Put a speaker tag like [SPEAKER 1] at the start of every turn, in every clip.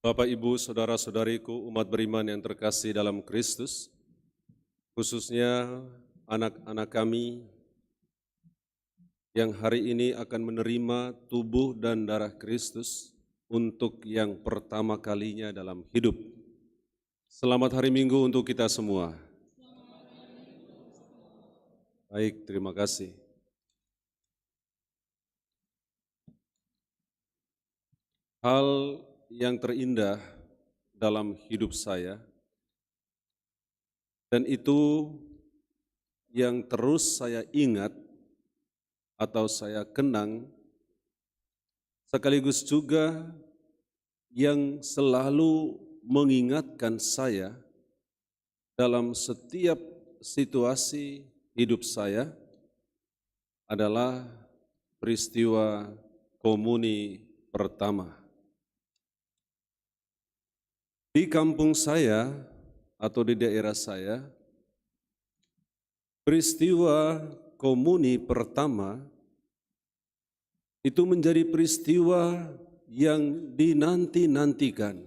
[SPEAKER 1] Bapak, Ibu, saudara-saudariku, umat beriman yang terkasih dalam Kristus, khususnya anak-anak kami yang hari ini akan menerima tubuh dan darah Kristus untuk yang pertama kalinya dalam hidup. Selamat hari Minggu untuk kita semua. Baik, terima kasih. Hal yang terindah dalam hidup saya, dan itu yang terus saya ingat atau saya kenang, sekaligus juga yang selalu mengingatkan saya dalam setiap situasi hidup saya adalah peristiwa komuni pertama. Di kampung saya atau di daerah saya, peristiwa komuni pertama itu menjadi peristiwa yang dinanti-nantikan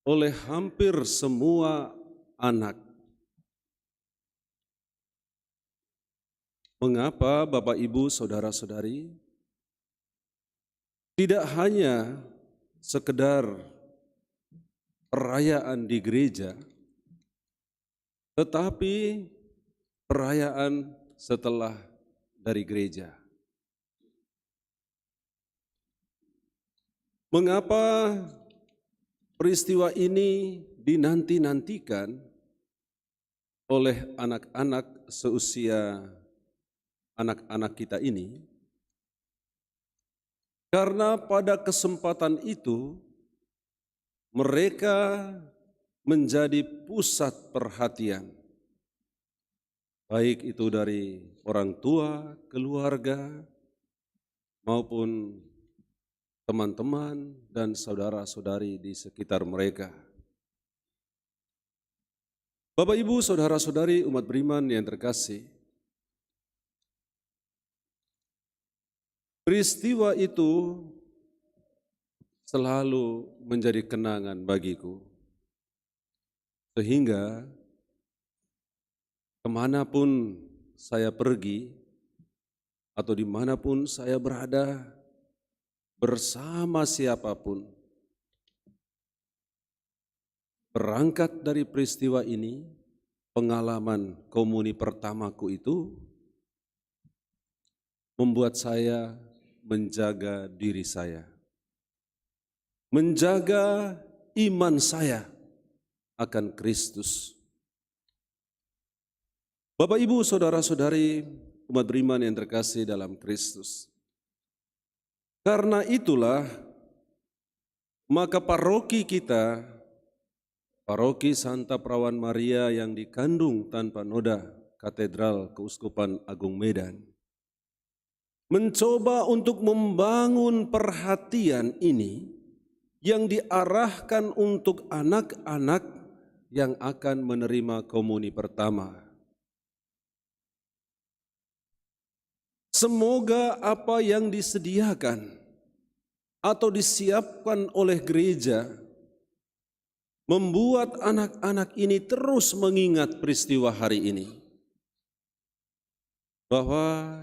[SPEAKER 1] oleh hampir semua anak. Mengapa Bapak, Ibu, saudara-saudari? Tidak hanya sekedar perayaan di gereja, tetapi perayaan setelah dari gereja. Mengapa peristiwa ini dinanti-nantikan oleh anak-anak seusia anak-anak kita ini? Karena pada kesempatan itu mereka menjadi pusat perhatian, baik itu dari orang tua, keluarga, maupun teman-teman dan saudara-saudari di sekitar mereka. Bapak, Ibu, saudara-saudari umat beriman yang terkasih, peristiwa itu selalu menjadi kenangan bagiku, sehingga kemanapun saya pergi atau dimanapun saya berada, bersama siapapun, berangkat dari peristiwa ini, pengalaman komuni pertamaku itu membuat saya menjaga diri saya, menjaga iman saya akan Kristus. Bapak, Ibu, saudara-saudari umat beriman yang terkasih dalam Kristus, karena itulah maka paroki kita, Paroki Santa Perawan Maria yang dikandung tanpa noda Katedral Keuskupan Agung Medan, mencoba untuk membangun perhatian ini yang diarahkan untuk anak-anak yang akan menerima komuni pertama. Semoga apa yang disediakan atau disiapkan oleh gereja membuat anak-anak ini terus mengingat peristiwa hari ini, bahwa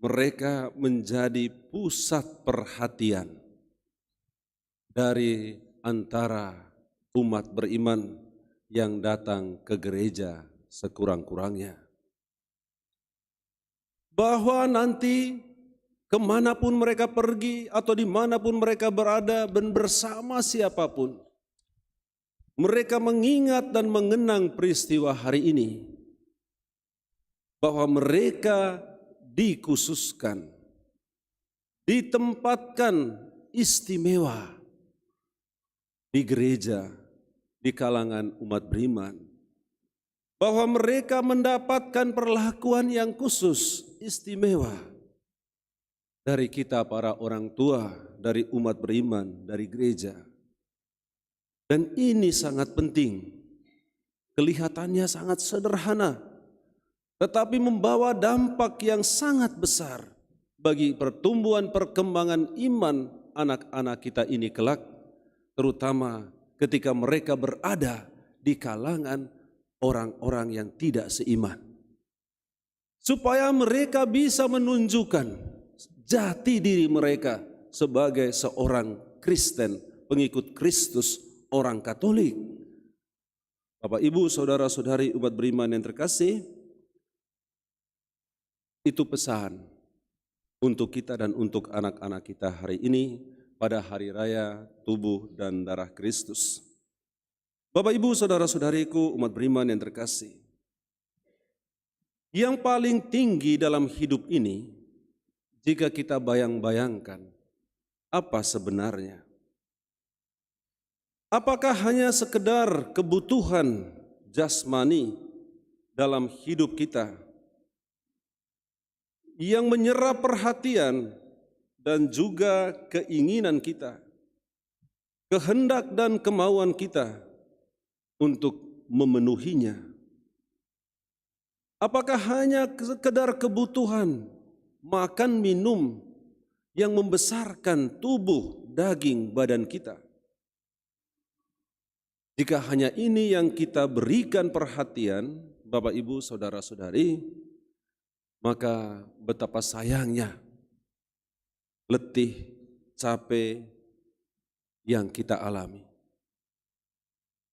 [SPEAKER 1] mereka menjadi pusat perhatian dari antara umat beriman yang datang ke gereja sekurang-kurangnya. Bahwa nanti kemanapun mereka pergi atau dimanapun mereka berada dan bersama siapapun, mereka mengingat dan mengenang peristiwa hari ini, bahwa mereka dikhususkan, ditempatkan istimewa di gereja, di kalangan umat beriman, bahwa mereka mendapatkan perlakuan yang khusus, istimewa dari kita para orang tua, dari umat beriman, dari gereja. Dan ini sangat penting, kelihatannya sangat sederhana, tetapi membawa dampak yang sangat besar bagi pertumbuhan perkembangan iman anak-anak kita ini kelak, terutama ketika mereka berada di kalangan orang-orang yang tidak seiman. Supaya mereka bisa menunjukkan jati diri mereka sebagai seorang Kristen, pengikut Kristus, orang Katolik. Bapak, Ibu, saudara-saudari umat beriman yang terkasih, itu pesan untuk kita dan untuk anak-anak kita hari ini pada hari raya tubuh dan darah Kristus. Bapak, Ibu, saudara-saudariku umat beriman yang terkasih, yang paling tinggi dalam hidup ini, jika kita bayang-bayangkan, apa sebenarnya? Apakah hanya sekedar kebutuhan jasmani dalam hidup kita yang menyerap perhatian dan juga keinginan kita, kehendak dan kemauan kita untuk memenuhinya? Apakah hanya sekedar kebutuhan makan minum yang membesarkan tubuh daging badan kita? Jika hanya ini yang kita berikan perhatian, Bapak, Ibu, saudara-saudari, maka betapa sayangnya letih, capek yang kita alami.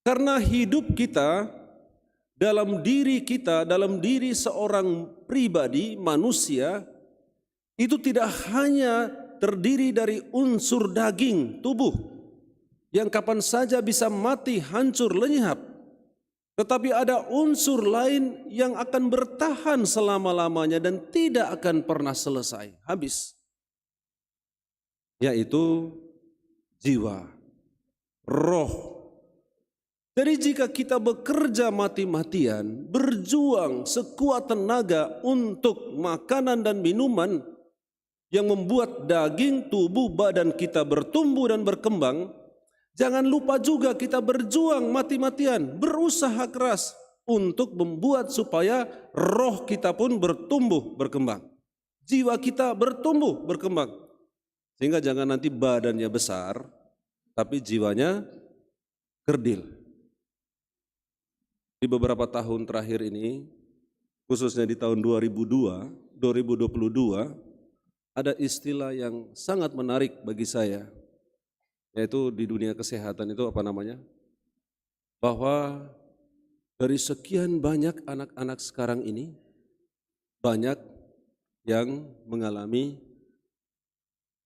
[SPEAKER 1] Karena hidup kita, dalam diri seorang pribadi, manusia, itu tidak hanya terdiri dari unsur daging, tubuh, yang kapan saja bisa mati, hancur, lenyap. Tetapi ada unsur lain yang akan bertahan selama-lamanya dan tidak akan pernah selesai, habis. Yaitu jiwa, roh. Jadi jika kita bekerja mati-matian, berjuang sekuat tenaga untuk makanan dan minuman yang membuat daging tubuh badan kita bertumbuh dan berkembang, jangan lupa juga kita berjuang mati-matian, berusaha keras untuk membuat supaya roh kita pun bertumbuh berkembang. Jiwa kita bertumbuh berkembang. Sehingga jangan nanti badannya besar, tapi jiwanya kerdil. Di beberapa tahun terakhir ini, khususnya di tahun 2022, ada istilah yang sangat menarik bagi saya, yaitu di dunia kesehatan itu apa namanya? Bahwa dari sekian banyak anak-anak sekarang ini, banyak yang mengalami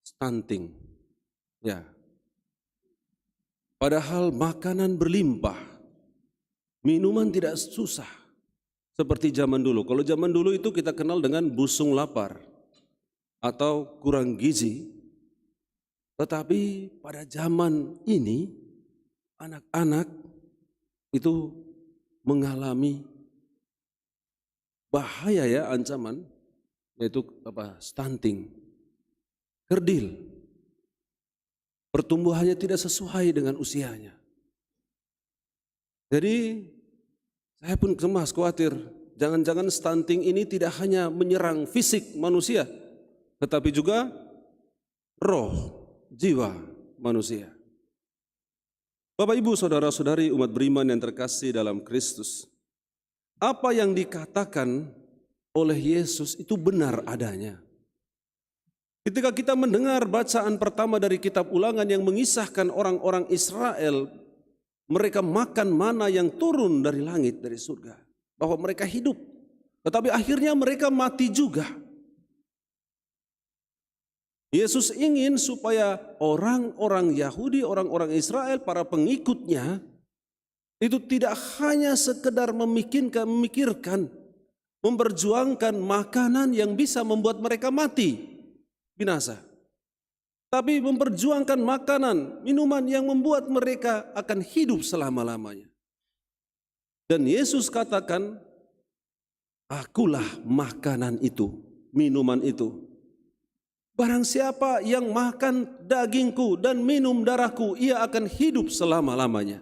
[SPEAKER 1] stunting. Ya. Padahal makanan berlimpah, minuman tidak susah seperti zaman dulu. Kalau zaman dulu itu kita kenal dengan busung lapar atau kurang gizi. Tetapi pada zaman ini anak-anak itu mengalami bahaya ya, ancaman, yaitu stunting, kerdil. Pertumbuhannya tidak sesuai dengan usianya. Jadi saya pun cemas, khawatir, jangan-jangan stunting ini tidak hanya menyerang fisik manusia, tetapi juga roh, jiwa manusia. Bapak, Ibu, saudara-saudari umat beriman yang terkasih dalam Kristus, apa yang dikatakan oleh Yesus itu benar adanya. Ketika kita mendengar bacaan pertama dari kitab Ulangan yang mengisahkan orang-orang Israel, mereka makan mana yang turun dari langit, dari surga, bahwa mereka hidup, tetapi akhirnya mereka mati juga. Yesus ingin supaya orang-orang Yahudi, orang-orang Israel, para pengikutnya itu tidak hanya sekedar memikirkan, memperjuangkan makanan yang bisa membuat mereka mati, binasa, tapi memperjuangkan makanan, minuman yang membuat mereka akan hidup selama-lamanya. Dan Yesus katakan, akulah makanan itu, minuman itu. Barang siapa yang makan dagingku dan minum darahku, ia akan hidup selama-lamanya.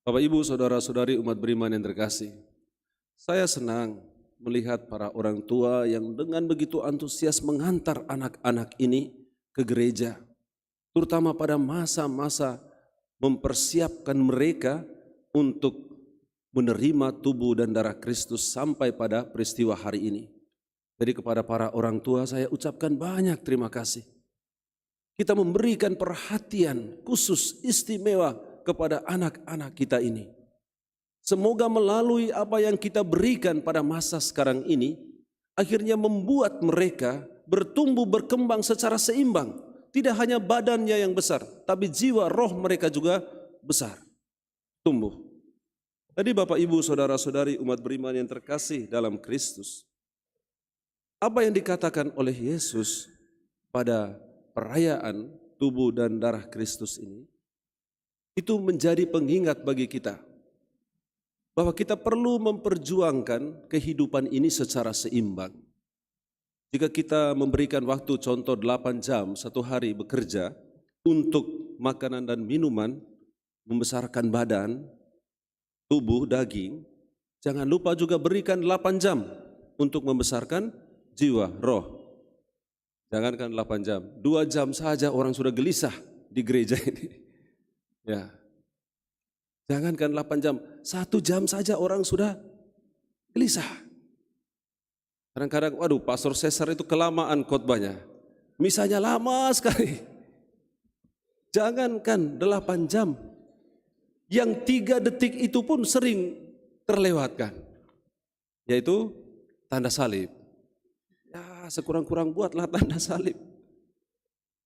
[SPEAKER 1] Bapak, Ibu, saudara-saudari umat beriman yang terkasih, saya senang melihat para orang tua yang dengan begitu antusias mengantar anak-anak ini ke gereja. terutama pada masa-masa mempersiapkan mereka untuk menerima tubuh dan darah Kristus sampai pada peristiwa hari ini. Jadi kepada para orang tua saya ucapkan banyak terima kasih. Kita memberikan perhatian khusus istimewa kepada anak-anak kita ini. Semoga melalui apa yang kita berikan pada masa sekarang ini, akhirnya membuat mereka bertumbuh berkembang secara seimbang. Tidak hanya badannya yang besar, tapi jiwa roh mereka juga besar, tumbuh. Tadi Bapak Ibu Saudara-saudari umat beriman yang terkasih dalam Kristus, apa yang dikatakan oleh Yesus pada perayaan tubuh dan darah Kristus ini, itu menjadi pengingat bagi kita bahwa kita perlu memperjuangkan kehidupan ini secara seimbang. Jika kita memberikan waktu contoh 8 jam satu hari bekerja untuk makanan dan minuman, membesarkan badan, tubuh, daging, jangan lupa juga berikan 8 jam untuk membesarkan jiwa, roh. Jangankan 8 jam, 2 jam saja orang sudah gelisah di gereja ini. Ya. Jangankan 8 jam, 1 jam saja orang sudah gelisah. Kadang-kadang, waduh, Pastor Cesar itu kelamaan khotbahnya. Misalnya lama sekali. Jangankan 8 jam, yang 3 detik itu pun sering terlewatkan. Yaitu tanda salib. Ya, sekurang-kurang buatlah tanda salib.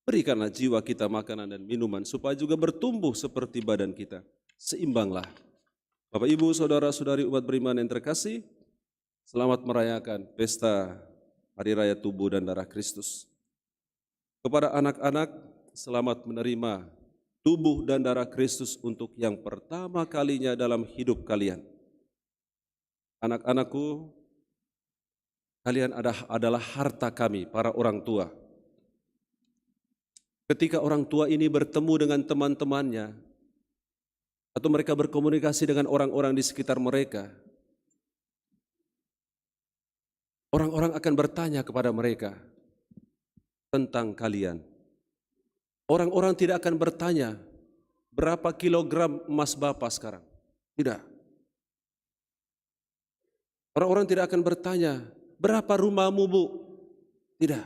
[SPEAKER 1] Berikanlah jiwa kita makanan dan minuman supaya juga bertumbuh seperti badan kita. Seimbanglah. Bapak Ibu Saudara-saudari umat beriman yang terkasih, selamat merayakan pesta Hari Raya Tubuh dan Darah Kristus. Kepada anak-anak, selamat menerima tubuh dan darah Kristus untuk yang pertama kalinya dalam hidup kalian. Anak-anakku, kalian adalah harta kami, para orang tua. Ketika orang tua ini bertemu dengan teman-temannya, atau mereka berkomunikasi dengan orang-orang di sekitar mereka, orang-orang akan bertanya kepada mereka tentang kalian. Orang-orang tidak akan bertanya, berapa kilogram emas Bapak sekarang? Tidak. Orang-orang tidak akan bertanya, berapa rumahmu Bu? Tidak.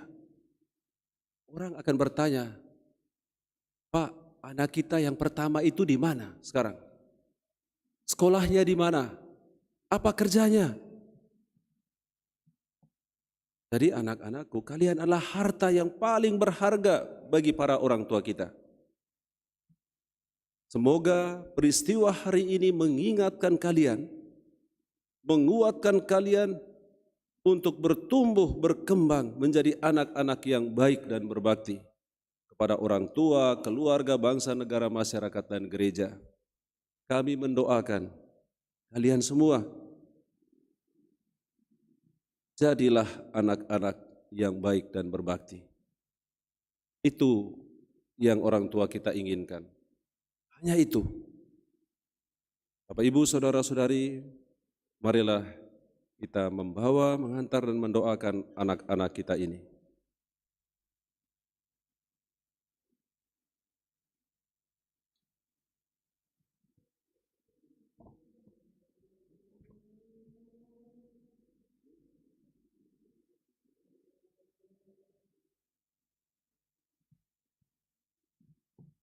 [SPEAKER 1] Orang akan bertanya, Pak, anak kita yang pertama itu di mana sekarang? Sekolahnya di mana? Apa kerjanya? Jadi anak-anakku, kalian adalah harta yang paling berharga bagi para orang tua kita. Semoga peristiwa hari ini mengingatkan kalian, menguatkan kalian untuk bertumbuh berkembang menjadi anak-anak yang baik dan berbakti kepada orang tua, keluarga, bangsa, negara, masyarakat, dan gereja. Kami mendoakan kalian semua jadilah anak-anak yang baik dan berbakti. Itu yang orang tua kita inginkan. Hanya itu. Bapak Ibu Saudara-saudari, marilah kita membawa, mengantar dan mendoakan anak-anak kita ini.